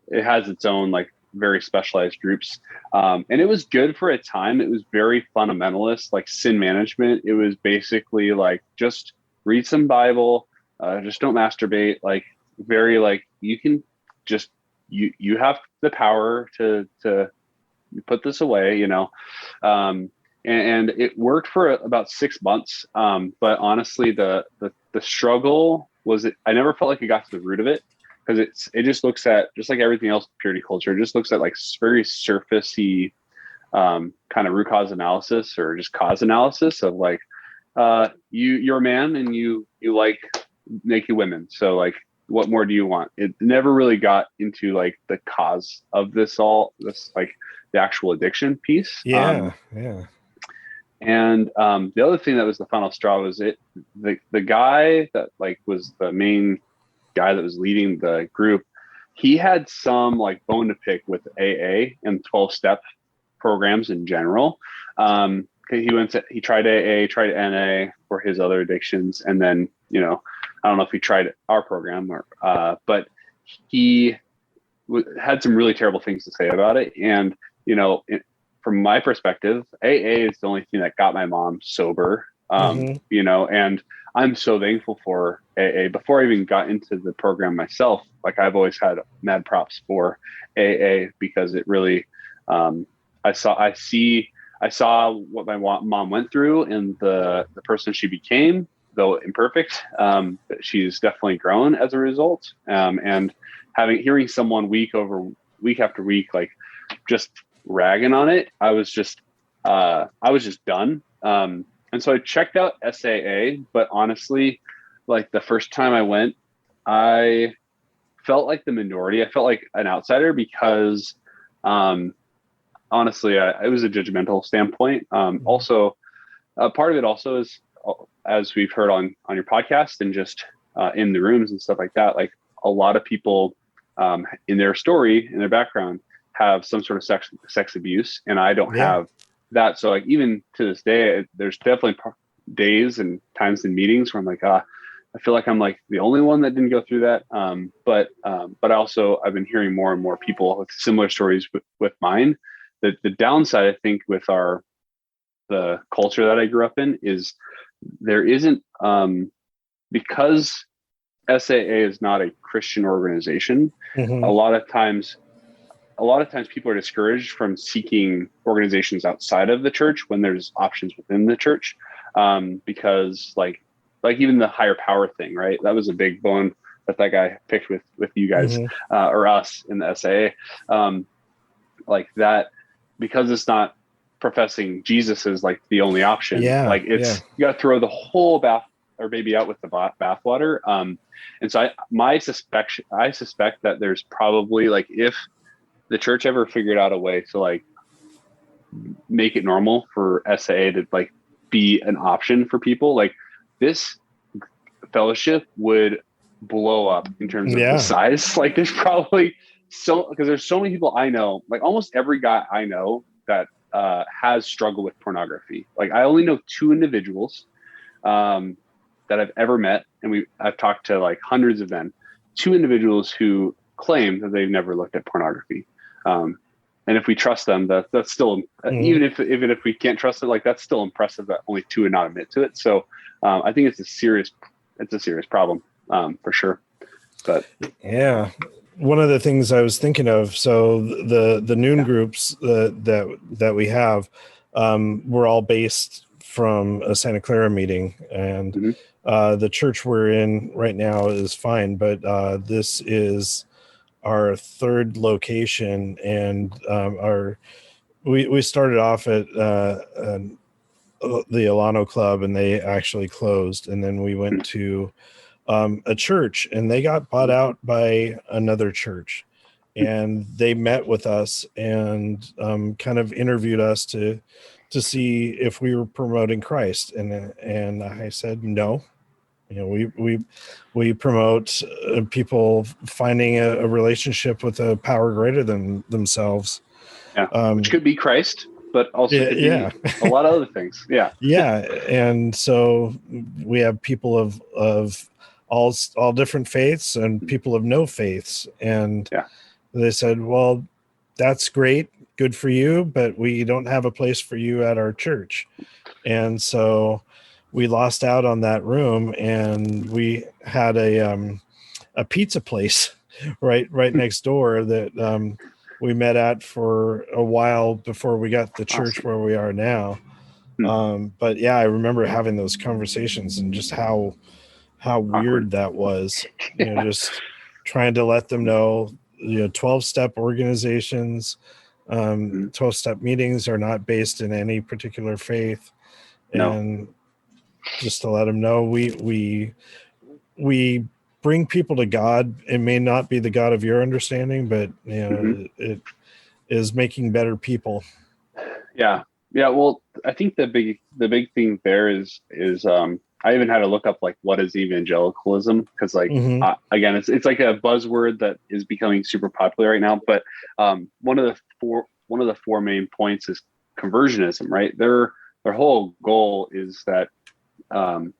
it has its own like very specialized groups. And it was good for a time. It was very fundamentalist, like sin management. It was basically like, just read some Bible, just don't masturbate. Like very like, you can just, you have the power to put this away, and it worked for about 6 months. But honestly, the struggle was, I never felt like it got to the root of it. Because it just looks at, just like everything else in purity culture, it just looks at like very surfacey kind of root cause analysis, or just cause analysis of like, you're a man and you like naked women. So like, what more do you want? It never really got into like the cause of this like the actual addiction piece. And the other thing that was the final straw was the guy that like was the main guy that was leading the group. He had some like bone to pick with AA and 12-step programs in general. He tried AA, tried NA for his other addictions, and then I don't know if he tried our program but he had some really terrible things to say about it. And from my perspective, AA is the only thing that got my mom sober. And I'm so thankful for AA. Before I even got into the program myself, like I've always had mad props for AA because it really, I saw what my mom went through and the person she became, though imperfect. She's definitely grown as a result. And hearing someone week after week, like just ragging on it, I was just done. And so I checked out SAA, but honestly, like the first time I went, I felt like the minority. I felt like an outsider because, honestly, it was a judgmental standpoint. Also, part of it also is, as we've heard on your podcast and just in the rooms and stuff like that, like a lot of people in their story, in their background, have some sort of sex abuse, and I don't have that. So like even to this day, there's definitely days and times in meetings where I'm like, I feel like I'm like the only one that didn't go through that. But also I've been hearing more and more people with similar stories with mine. The downside, I think, with the culture that I grew up in is there isn't, because SAA is not a Christian organization. A lot of times people are discouraged from seeking organizations outside of the church when there's options within the church. Because like even the higher power thing, right? That was a big bone that guy picked with you guys, or us in the SAA. Like that, because it's not professing Jesus is like the only option. You got to throw the whole baby out with the bathwater. And so I suspect that there's probably, like, if the church ever figured out a way to like make it normal for SAA to like be an option for people, like this fellowship would blow up in terms of the size. Like there's probably because there's so many people I know, like almost every guy I know that has struggled with pornography. Like I only know 2 individuals that I've ever met, and I've talked to like hundreds of them, 2 individuals who claim that they've never looked at pornography. And if we trust them, that's still, even if we can't trust it, like that's still impressive that only 2 would not admit to it. So I think it's a serious problem, for sure. But yeah, one of the things I was thinking of, so the noon groups that we have, we're all based from a Santa Clara meeting, and the church we're in right now is fine, but this is our 3rd location, and we started off at the Alano Club, and they actually closed, and then we went to a church, and they got bought out by another church, and they met with us and kind of interviewed us to see if we were promoting Christ, and I said no. We promote people finding a relationship with a power greater than themselves. Which could be Christ, but also could be a lot of other things. And so we have people of all different faiths and people of no faiths, and they said, well, that's great, good for you, but we don't have a place for you at our church. And so we lost out on that room, and we had a pizza place right next door that we met at for a while before we got the church where we are now. But I remember having those conversations and just how weird that was. Just trying to let them know, 12-step organizations, 12-step meetings are not based in any particular faith, and just to let them know we bring people to God. It may not be the God of your understanding, but it is making better people. Yeah. Yeah, well, I think the big thing there is I even had to look up like what is evangelicalism, because like Mm-hmm. again it's like a buzzword that is becoming super popular right now. But one of the four main points is conversionism, right? Their whole goal is that um,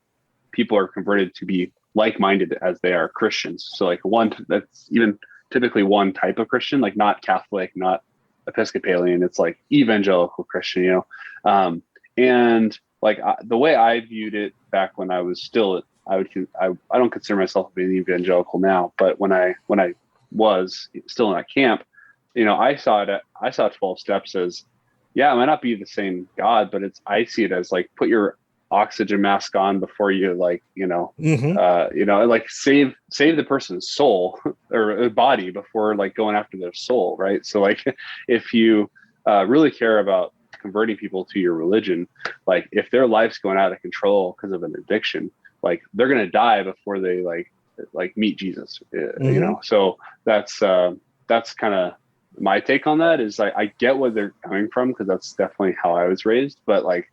people are converted to be like-minded as they are Christians. So like one that's even typically one type of Christian, like not Catholic, not Episcopalian. It's like evangelical Christian, um, and like the way I viewed it back when I was still, I don't consider myself being evangelical now, but when I was still in that camp, I saw 12 steps as, yeah, it might not be the same God, but I see it as like put your oxygen mask on before you like Mm-hmm. like save the person's soul or body before like going after their soul, right? So like if you really care about converting people to your religion, like if their life's going out of control because of an addiction, like they're gonna die before they like meet Jesus. Mm-hmm. So that's kind of my take on that. Is I get where they're coming from, because that's definitely how I was raised, but like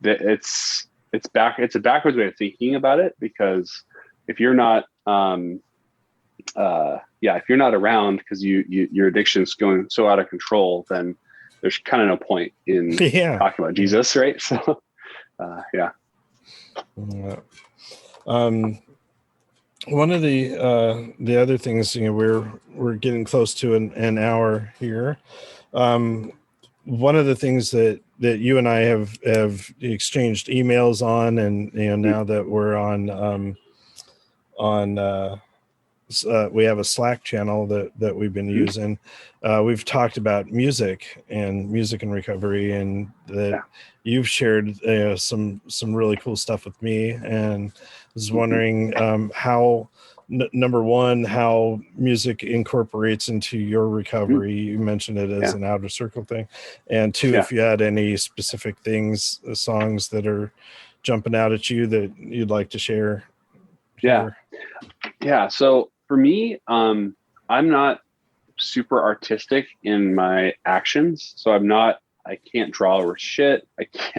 it's a backwards way of thinking about it, because if you're not if you're not around because your addiction is going so out of control, then there's kind of no point in Yeah. talking about Jesus, right? So yeah. Yeah. Um, One of the other things, we're getting close to an hour here. Um, One of the things that you and I have exchanged emails on, and now that we're on we have a Slack channel that we've been Mhm. using. We've talked about music and recovery, and that Yeah. you've shared some really cool stuff with me. And I was Mhm. wondering how number one, how music incorporates into your Mhm. recovery. You mentioned it as Yeah. an outer circle thing, and two, Yeah. if you had any specific things, songs that are jumping out at you that you'd like to share Yeah. here. Yeah. So for me, I'm not super artistic in my actions. So I can't draw or shit.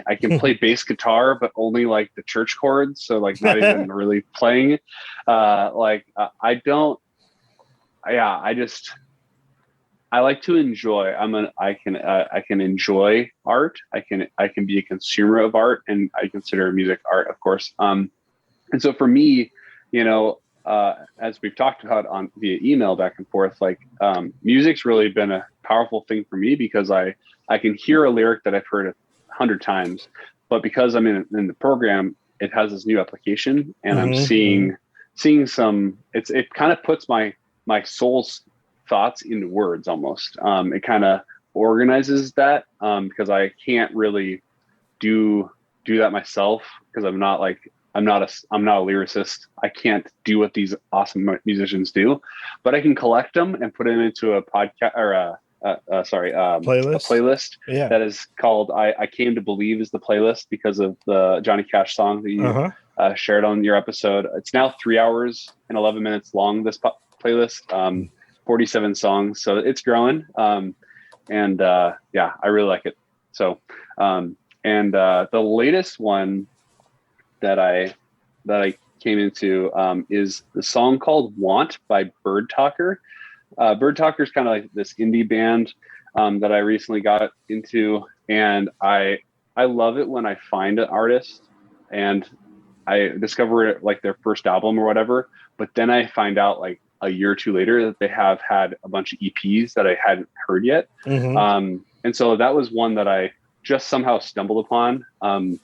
I can play bass guitar, but only like the church chords. So like not even really playing. I don't, yeah, I like to enjoy. I can enjoy art. I can be a consumer of art, and I consider music art, of course. And so for me, as we've talked about on via email back and forth, like music's really been a powerful thing for me, because I can hear a lyric that I've heard 100 times, but because I'm in the program, it has this new application, and I'm Mm-hmm. seeing some. It kind of puts my soul's thoughts into words almost. It kind of organizes that, because I can't really do do that myself, because I'm not a lyricist. I can't do what these awesome musicians do, but I can collect them and put them into a podcast, or a Playlist. playlist Yeah. that is called I Came to Believe is the playlist, because of the Johnny Cash song that you Uh-huh. shared on your episode. It's now 3 hours and 11 minutes long, this playlist, 47 songs. So it's growing. And yeah, I really like it. So, and the latest one that I came into is the song called "Want" by Birdtalker. Birdtalker is kind of like this indie band that I recently got into, and I love it when I find an artist and I discover it like their first album or whatever, but then I find out like a year or two later that they have had a bunch of EPs that I hadn't heard yet. Mm-hmm. And so that was one that I just somehow stumbled upon. And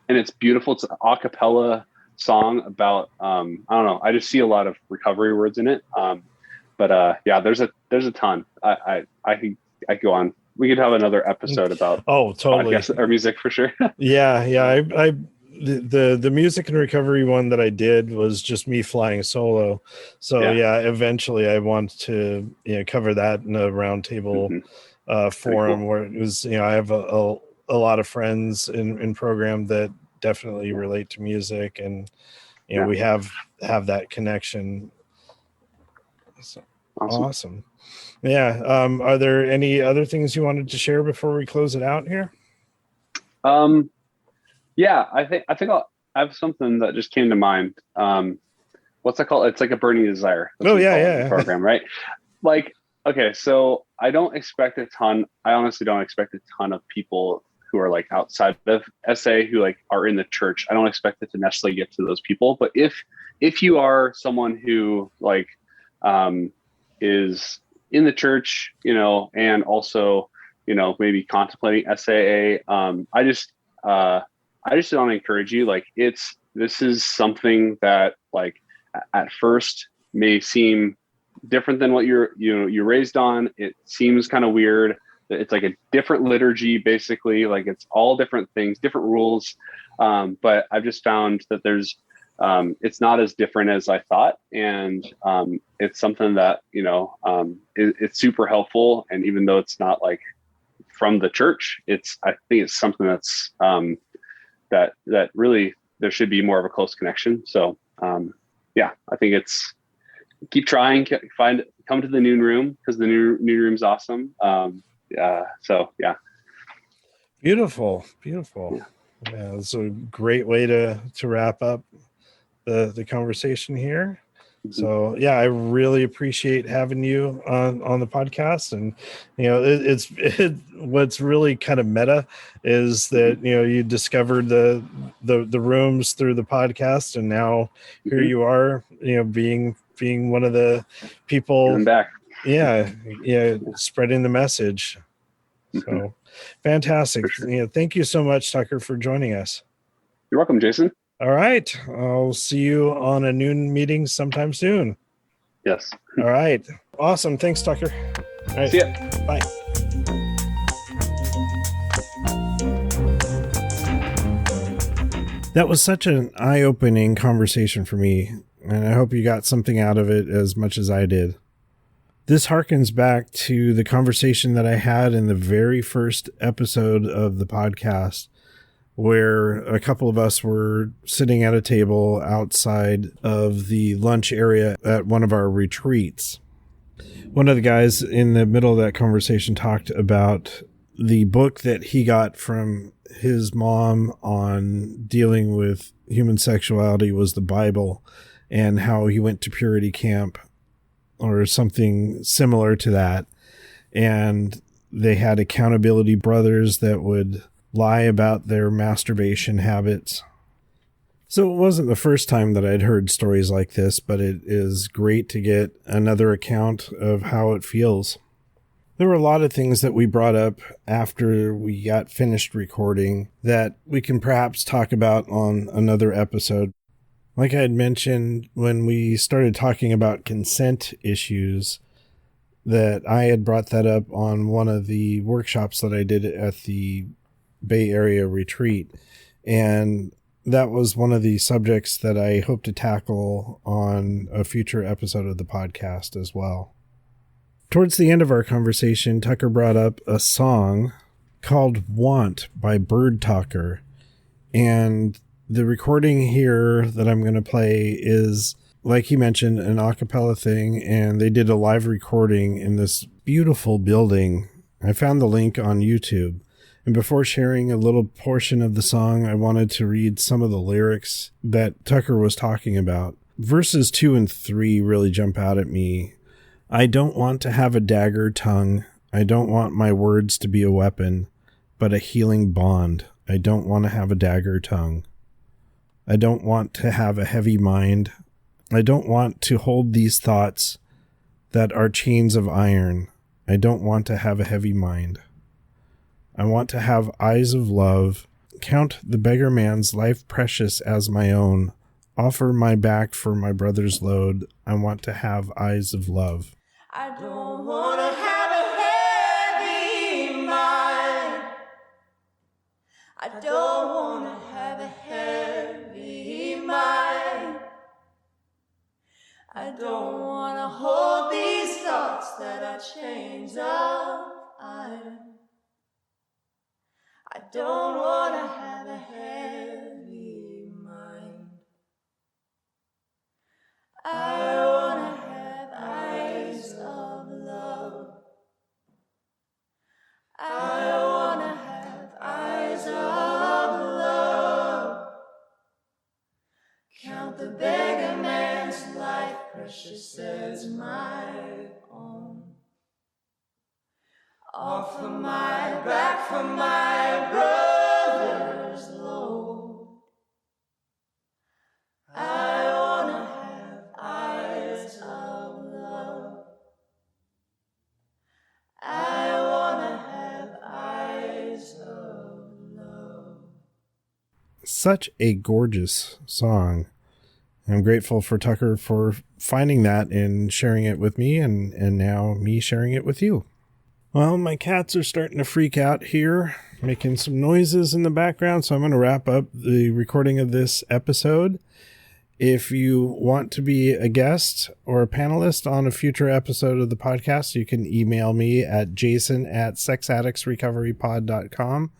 it's beautiful. It's an a cappella song about, I don't know. I just see a lot of recovery words in it. But yeah, there's a ton. I could go on. We could have another episode about Oh, totally. podcasts or music for sure. Yeah, yeah. The music and recovery one that I did was just me flying solo. So Yeah. yeah, eventually I want to cover that in a roundtable Hmm. Very forum cool. where it was I have a lot of friends in program that definitely Yeah. relate to music, and Yeah. we have that connection. So, Awesome. awesome. Yeah. Are there any other things you wanted to share before we close it out here? Yeah, I have something that just came to mind. What's that called? It's like a burning desire. That's Oh, what we yeah, call it in the yeah. program, right? Like, okay, so I don't expect a ton. I honestly don't expect a ton of people who are like outside of SA who like are in the church. I don't expect it to necessarily get to those people. But if you are someone who like um, is in the church, and also maybe contemplating SAA, I just want to encourage you. Like, this is something that like at first may seem different than what you're raised on. It seems kind of weird. It's like a different liturgy, basically. Like, it's all different things, different rules. But I've just found that it's not as different as I thought, and it's something that it's super helpful. And even though it's not like from the church, I think it's something that's that really there should be more of a close connection. So yeah, I think it's keep trying, come to the noon room, because the noon room's awesome. So yeah. Beautiful. Yeah. Yeah, it's a great way to wrap up the conversation here. Mm-hmm. So yeah, I really appreciate having you on the podcast. And what's really kind of meta is that you discovered the rooms through the podcast, and now here you are, being one of the people. Giving back. Yeah, spreading the message. Mm-hmm. So fantastic. Sure. Thank you so much, Tucker, for joining us. You're welcome, Jason. All right. I'll see you on a noon meeting sometime soon. Yes. All right. Awesome. Thanks, Tucker. All right. See ya. Bye. That was such an eye-opening conversation for me, and I hope you got something out of it as much as I did. This harkens back to the conversation that I had in the very first episode of the podcast, where a couple of us were sitting at a table outside of the lunch area at one of our retreats. One of the guys in the middle of that conversation talked about the book that he got from his mom on dealing with human sexuality was the Bible, and how he went to purity camp or something similar to that. And they had accountability brothers that would lie about their masturbation habits. So it wasn't the first time that I'd heard stories like this, but it is great to get another account of how it feels. There were a lot of things that we brought up after we got finished recording that we can perhaps talk about on another episode. Like I had mentioned when we started talking about consent issues, that I had brought that up on one of the workshops that I did at the Bay Area retreat. And that was one of the subjects that I hope to tackle on a future episode of the podcast as well. Towards the end of our conversation, Tucker brought up a song called Want by Birdtalker. And the recording here that I'm going to play is, like he mentioned, an a cappella thing, and they did a live recording in this beautiful building. I found the link on YouTube. And before sharing a little portion of the song, I wanted to read some of the lyrics that Tucker was talking about. Verses 2 and 3 really jump out at me. I don't want to have a dagger tongue. I don't want my words to be a weapon, but a healing bond. I don't want to have a dagger tongue. I don't want to have a heavy mind. I don't want to hold these thoughts that are chains of iron. I don't want to have a heavy mind. I want to have eyes of love, count the beggar man's life precious as my own, offer my back for my brother's load. I want to have eyes of love. I don't want to have a heavy mind. I don't want to have a heavy mind. I don't want to hold these thoughts that are chains of iron. I don't want to have a heavy mind. I want to have eyes of love. I want to have eyes of off of my back from my brother's load. I wanna have eyes of love. I wanna have eyes of love. Such a gorgeous song. I'm grateful for Tucker for finding that and sharing it with me, and now me sharing it with you. Well, my cats are starting to freak out here, making some noises in the background, so I'm going to wrap up the recording of this episode. If you want to be a guest or a panelist on a future episode of the podcast, you can email me at jason@sexaddictsrecoverypod.com.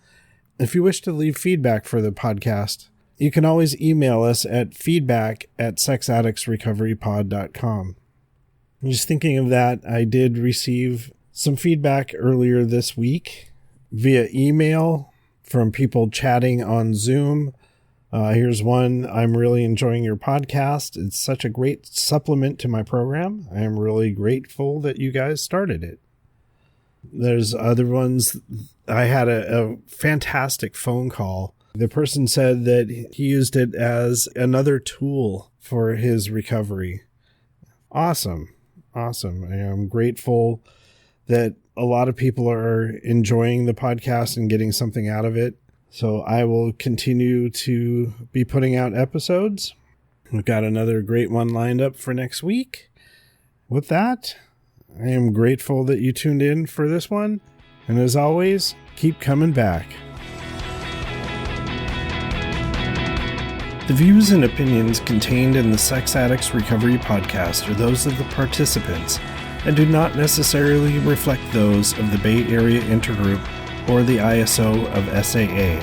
If you wish to leave feedback for the podcast, you can always email us at feedback@sexaddictsrecoverypod.com. Just thinking of that, I did receive some feedback earlier this week via email from people chatting on Zoom. Here's one. I'm really enjoying your podcast. It's such a great supplement to my program. I am really grateful that you guys started it. There's other ones. I had a fantastic phone call. The person said that he used it as another tool for his recovery. Awesome. Awesome. I am grateful that a lot of people are enjoying the podcast and getting something out of it. So I will continue to be putting out episodes. We've got another great one lined up for next week. With that, I am grateful that you tuned in for this one. And as always, keep coming back. The views and opinions contained in the Sex Addicts Recovery Podcast are those of the participants and do not necessarily reflect those of the Bay Area Intergroup or the ISO of SAA.